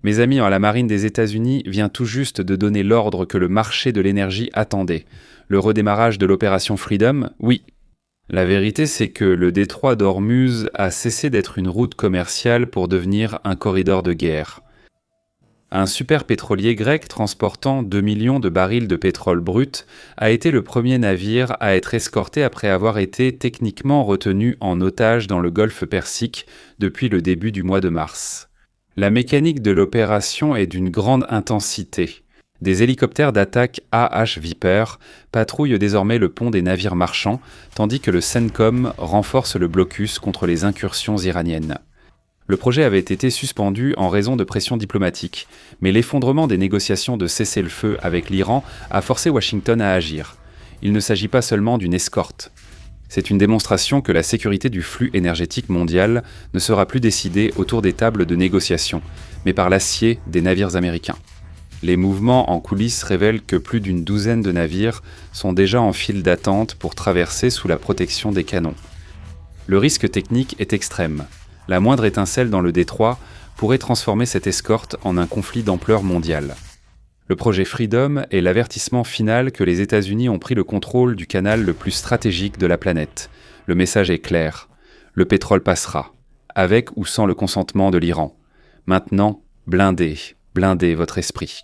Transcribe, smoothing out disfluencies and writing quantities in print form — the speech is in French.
Mes amis, la marine des États-Unis vient tout juste de donner l'ordre que le marché de l'énergie attendait. Le redémarrage de l'opération Freedom, oui. La vérité, c'est que le détroit d'Ormuz a cessé d'être une route commerciale pour devenir un corridor de guerre. Un super pétrolier grec transportant 2 millions de barils de pétrole brut a été le premier navire à être escorté après avoir été techniquement retenu en otage dans le golfe Persique depuis le début du mois de mars. La mécanique de l'opération est d'une grande intensité. Des hélicoptères d'attaque AH Viper patrouillent désormais le pont des navires marchands, tandis que le CENTCOM renforce le blocus contre les incursions iraniennes. Le projet avait été suspendu en raison de pressions diplomatiques, mais l'effondrement des négociations de cessez-le-feu avec l'Iran a forcé Washington à agir. Il ne s'agit pas seulement d'une escorte. C'est une démonstration que la sécurité du flux énergétique mondial ne sera plus décidée autour des tables de négociation, mais par l'acier des navires américains. Les mouvements en coulisses révèlent que plus d'une douzaine de navires sont déjà en file d'attente pour traverser sous la protection des canons. Le risque technique est extrême. La moindre étincelle dans le détroit pourrait transformer cette escorte en un conflit d'ampleur mondiale. Le projet Freedom est l'avertissement final que les États-Unis ont pris le contrôle du canal le plus stratégique de la planète. Le message est clair. Le pétrole passera, avec ou sans le consentement de l'Iran. Maintenant, blindez votre esprit.